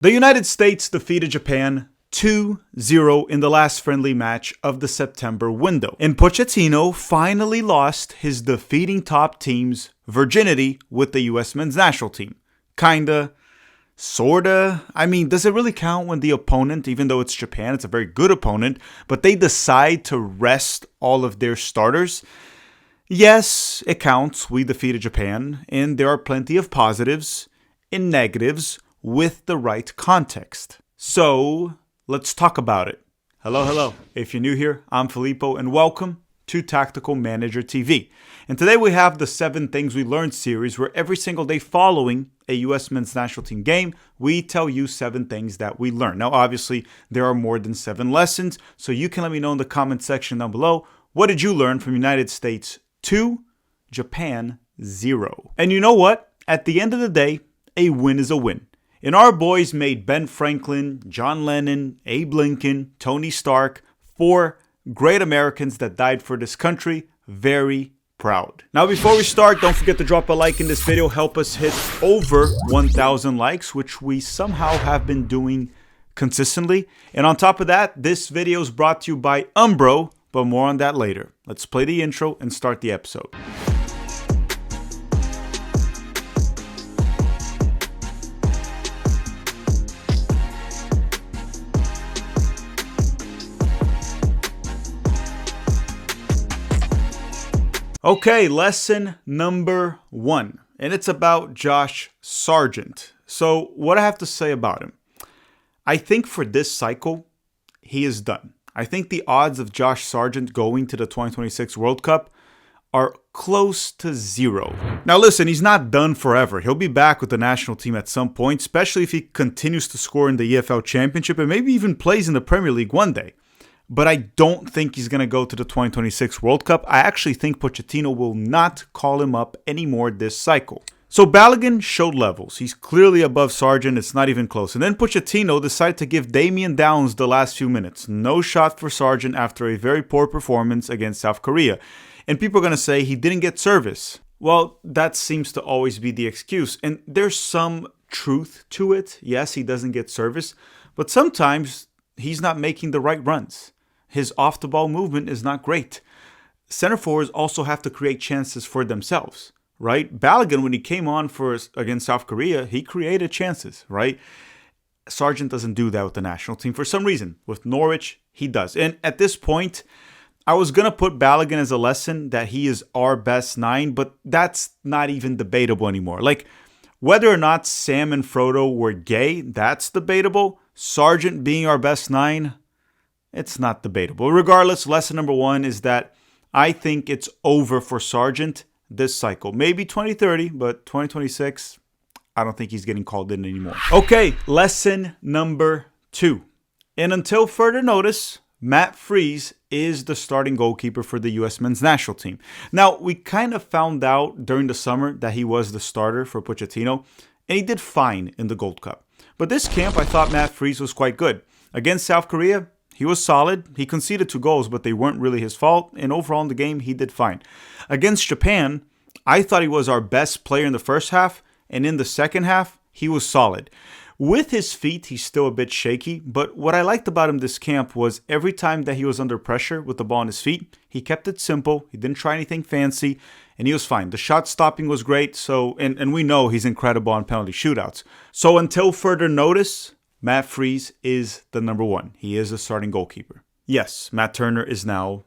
The United States defeated Japan 2-0 in the last friendly match of the September window. And Pochettino finally lost his defeating top team's virginity with the US men's national team. Kinda, sorta. I mean, does it really count when the opponent, even though it's Japan, it's a very good opponent, but they decide to rest all of their starters? Yes, it counts. We defeated Japan, and there are plenty of positives and negatives with the right context. So, let's talk about it. Hello. If you're new here, I'm Filippo, and welcome to Tactical Manager TV. And today we have the 7 Things We Learned series, where every single day following a US men's national team game, we tell you 7 things that we learned. Now, obviously, there are more than 7 lessons, so you can let me know in the comment section down below, what did you learn from United States 2, Japan 0? And you know what? At the end of the day, a win is a win. And our boys made Ben Franklin, John Lennon, Abe Lincoln, Tony Stark, 4 great Americans that died for this country, very proud. Now, before we start, don't forget to drop a like in this video. Help us hit over 1,000 likes, which we somehow have been doing consistently. And on top of that, this video is brought to you by Umbro, but more on that later. Let's play the intro and start the episode. Okay, lesson number 1, and it's about Josh Sargent. So what I have to say about him, I think for this cycle, he is done. I think the odds of Josh Sargent going to the 2026 World Cup are close to 0. Now listen, he's not done forever. He'll be back with the national team at some point, especially if he continues to score in the EFL Championship and maybe even plays in the Premier League one day. But I don't think he's going to go to the 2026 World Cup. I actually think Pochettino will not call him up anymore this cycle. So Balogun showed levels. He's clearly above Sargent. It's not even close. And then Pochettino decided to give Damian Downs the last few minutes. No shot for Sargent after a very poor performance against South Korea. And people are going to say he didn't get service. Well, that seems to always be the excuse. And there's some truth to it. Yes, he doesn't get service. But sometimes he's not making the right runs. His off-the-ball movement is not great. Center forwards also have to create chances for themselves, right? Balogun, when he came on against South Korea, he created chances, right? Sargent doesn't do that with the national team for some reason. With Norwich, he does. And at this point, I was going to put Balogun as a lesson that he is our best 9, but that's not even debatable anymore. Like, whether or not Sam and Frodo were gay, that's debatable. Sargent being our best 9, it's not debatable. Regardless, lesson number 1 is that I think it's over for Sargent this cycle. Maybe 2030, but 2026, I don't think he's getting called in anymore. Okay, lesson number 2. And until further notice, Matt Freese is the starting goalkeeper for the US men's national team. Now, we kind of found out during the summer that he was the starter for Pochettino, and he did fine in the Gold Cup. But this camp, I thought Matt Freese was quite good. Against South Korea, he was solid. He conceded 2 goals, but they weren't really his fault. And overall in the game, he did fine. Against Japan, I thought he was our best player in the first half. And in the second half, he was solid. With his feet, he's still a bit shaky. But what I liked about him this camp was every time that he was under pressure with the ball on his feet, he kept it simple. He didn't try anything fancy. And he was fine. The shot stopping was great. So, and we know he's incredible on penalty shootouts. So until further notice, Matt Freese is the number 1. He is the starting goalkeeper. Yes, Matt Turner is now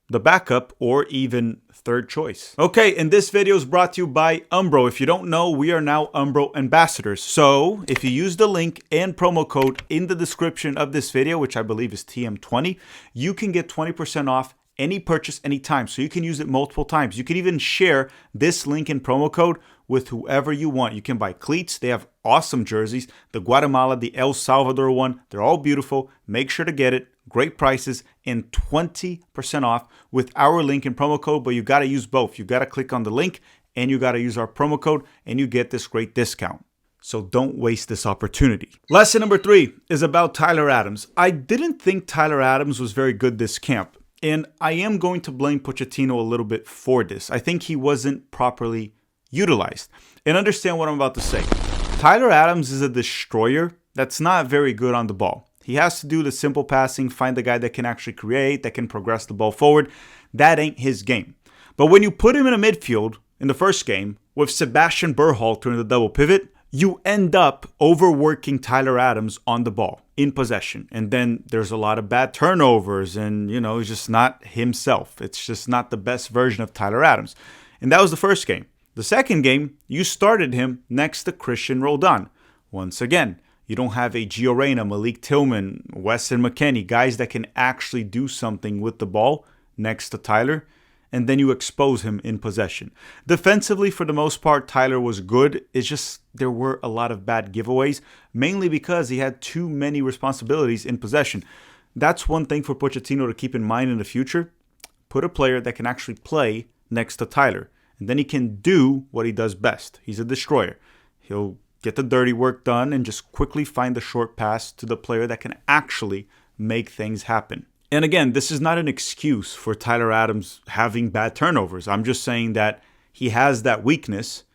the backup or even third choice. Okay, and this video is brought to you by Umbro. If you don't know, we are now Umbro ambassadors. So if you use the link and promo code in the description of this video, which I believe is TM20, you can get 20% off any purchase anytime. So you can use it multiple times. You can even share this link and promo code with whoever you want. You can buy cleats. They have awesome jerseys. The Guatemala, the El Salvador one, they're all beautiful. Make sure to get it. Great prices and 20% off with our link and promo code, but you got to use both. You got to click on the link and you got to use our promo code and you get this great discount. So don't waste this opportunity. Lesson number 3 is about Tyler Adams. I didn't think Tyler Adams was very good this camp. And I am going to blame Pochettino a little bit for this. I think he wasn't properly utilized. And understand what I'm about to say. Tyler Adams is a destroyer that's not very good on the ball. He has to do the simple passing, find the guy that can actually create, that can progress the ball forward. That ain't his game. But when you put him in a midfield in the first game with Sebastian Berhalter in the double pivot, you end up overworking Tyler Adams on the ball in possession. And then there's a lot of bad turnovers and, he's just not himself. It's just not the best version of Tyler Adams. And that was the first game. The second game, you started him next to Christian Roldan. Once again, you don't have a Gio Reyna, Malik Tillman, Weston McKennie, guys that can actually do something with the ball next to Tyler, and then you expose him in possession. Defensively, for the most part, Tyler was good. It's just there were a lot of bad giveaways, mainly because he had too many responsibilities in possession. That's one thing for Pochettino to keep in mind in the future. Put a player that can actually play next to Tyler, and then he can do what he does best. He's a destroyer. He'll get the dirty work done and just quickly find the short pass to the player that can actually make things happen. And again, this is not an excuse for Tyler Adams having bad turnovers. I'm just saying that he has that weakness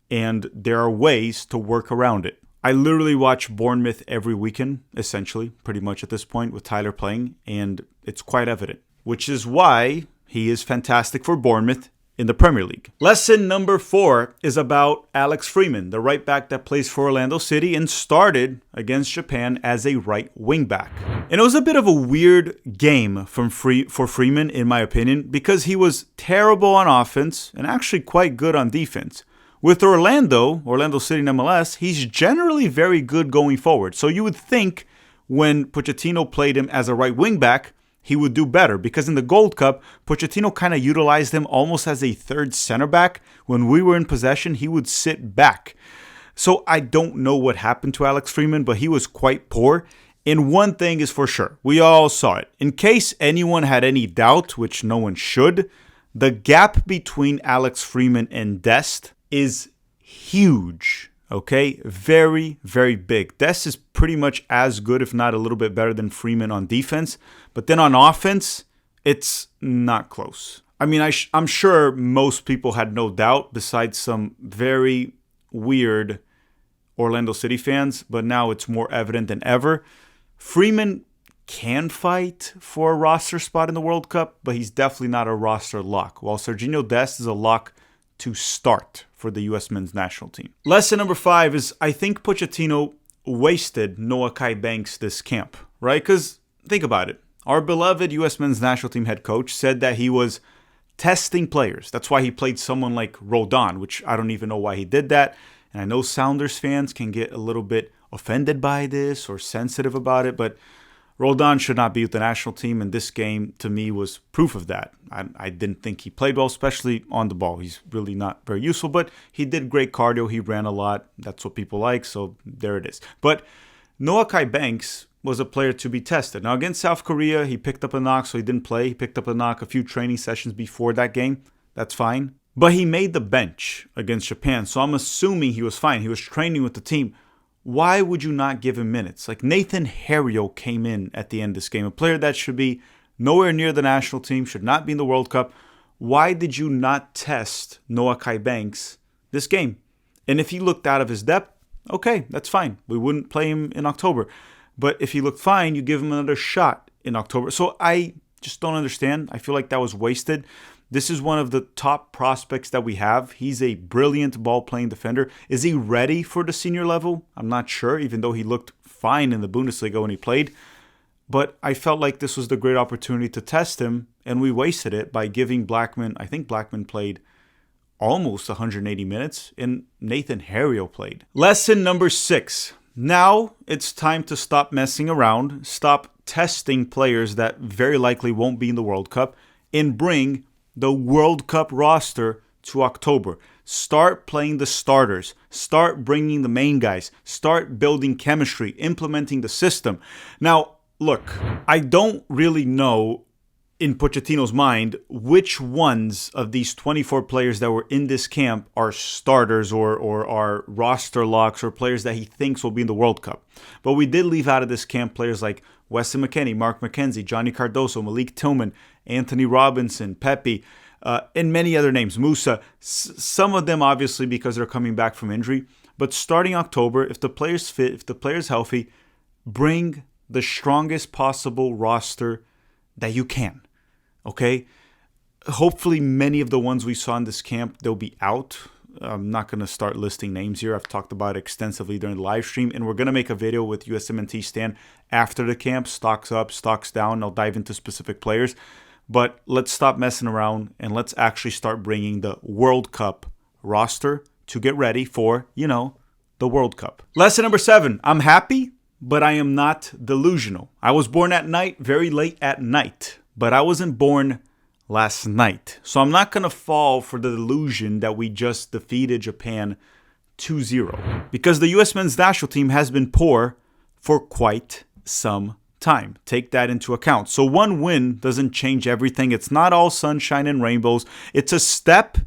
and there are ways to work around it. I literally watch Bournemouth every weekend, essentially, pretty much at this point with Tyler playing, and it's quite evident, which is why he is fantastic for Bournemouth in the Premier League. Lesson number 4 is about Alex Freeman, the right back that plays for Orlando City and started against Japan as a right wing back. And it was a bit of a weird game for Freeman, in my opinion, because he was terrible on offense and actually quite good on defense. With Orlando City and MLS, he's generally very good going forward. So you would think when Pochettino played him as a right wing back, he would do better, because in the Gold Cup, Pochettino kind of utilized him almost as a third center back. When we were in possession, he would sit back. So I don't know what happened to Alex Freeman, but he was quite poor. And one thing is for sure, we all saw it. In case anyone had any doubt, which no one should, the gap between Alex Freeman and Dest is huge. Okay, very, very big. Dest is pretty much as good, if not a little bit better than Freeman on defense. But then on offense, it's not close. I mean, I'm sure most people had no doubt, besides some very weird Orlando City fans. But now it's more evident than ever. Freeman can fight for a roster spot in the World Cup, but he's definitely not a roster lock. While Serginho Dest is a lock to start for the U.S. men's national team. Lesson number 5 is I think Pochettino wasted Noah Kai Banks this camp, right? Because think about it. Our beloved U.S. men's national team head coach said that he was testing players. That's why he played someone like Roldan, which I don't even know why he did that. And I know Sounders fans can get a little bit offended by this or sensitive about it, but Roldan should not be with the national team, and this game, to me, was proof of that. I didn't think he played well, especially on the ball. He's really not very useful, but he did great cardio. He ran a lot. That's what people like, so there it is. But Noah Kai Banks was a player to be tested. Now, against South Korea, he picked up a knock, so he didn't play. He picked up a knock a few training sessions before that game. That's fine. But he made the bench against Japan, so I'm assuming he was fine. He was training with the team. Why would you not give him minutes? Like Nathan Harriel came in at the end of this game, a player that should be nowhere near the national team, should not be in the World Cup. Why did you not test Noah Kai Banks this game? And if he looked out of his depth, okay, that's fine. We wouldn't play him in October. But if he looked fine, you give him another shot in October. So I just don't understand. I feel like that was wasted. This is one of the top prospects that we have. He's a brilliant ball-playing defender. Is he ready for the senior level? I'm not sure, even though he looked fine in the Bundesliga when he played. But I felt like this was the great opportunity to test him, and we wasted it by giving Blackman, I think Blackman played almost 180 minutes, and Nathan Harriel played. Lesson number 6. Now it's time to stop messing around, stop testing players that very likely won't be in the World Cup, and bring the World Cup roster to October. Start playing the starters. Start bringing the main guys. Start building chemistry, implementing the system. Now, look, I don't really know in Pochettino's mind which ones of these 24 players that were in this camp are starters or are roster locks or players that he thinks will be in the World Cup. But we did leave out of this camp players like Weston McKennie, Mark McKenzie, Johnny Cardoso, Malik Tillman, Anthony Robinson, Pepe, and many other names, Musa. Some of them obviously because they're coming back from injury. But starting October, if the player's fit, if the player's healthy, bring the strongest possible roster that you can, okay? Hopefully many of the ones we saw in this camp, they'll be out. I'm not going to start listing names here. I've talked about it extensively during the live stream, and we're going to make a video with USMNT Stan after the camp, stocks up, stocks down. I'll dive into specific players, but let's stop messing around and let's actually start bringing the World Cup roster to get ready for, the World Cup. Lesson number 7, I'm happy, but I am not delusional. I was born at night, very late at night, but I wasn't born last night. So I'm not going to fall for the delusion that we just defeated Japan 2-0 because the US men's national team has been poor for quite some time. Take that into account. So one win doesn't change everything. It's not all sunshine and rainbows. It's a step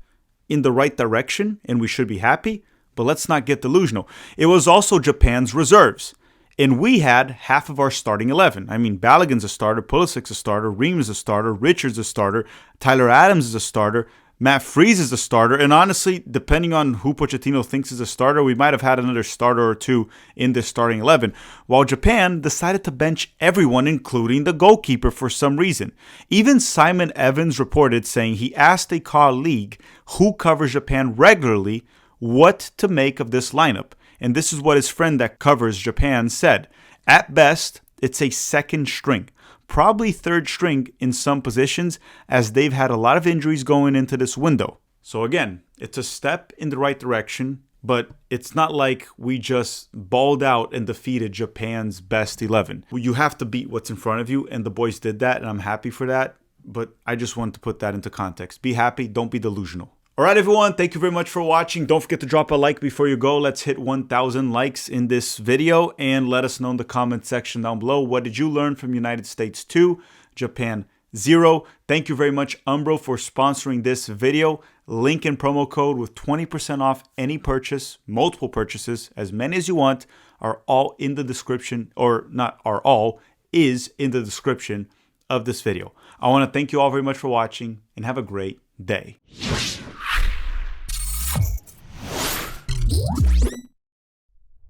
in the right direction and we should be happy, but let's not get delusional. It was also Japan's reserves. And we had half of our starting 11. I mean, Balogun's a starter, Pulisic's a starter, Ream is a starter, Richards a starter, Tyler Adams is a starter, Matt Freese is a starter. And honestly, depending on who Pochettino thinks is a starter, we might have had another starter or two in this starting 11. While Japan decided to bench everyone, including the goalkeeper, for some reason. Even Simon Evans reported saying he asked a colleague who covers Japan regularly what to make of this lineup. And this is what his friend that covers Japan said. At best, it's a second string, probably third string in some positions as they've had a lot of injuries going into this window. So again, it's a step in the right direction, but it's not like we just balled out and defeated Japan's best 11. You have to beat what's in front of you, and the boys did that, and I'm happy for that. But I just wanted to put that into context. Be happy, don't be delusional. All right, everyone, thank you very much for watching. Don't forget to drop a like before you go. Let's hit 1,000 likes in this video and let us know in the comment section down below. What did you learn from United States 2, Japan 0? Thank you very much, Umbro, for sponsoring this video. Link and promo code with 20% off any purchase, multiple purchases, as many as you want, are all in the description, or not are all, is in the description of this video. I want to thank you all very much for watching and have a great day.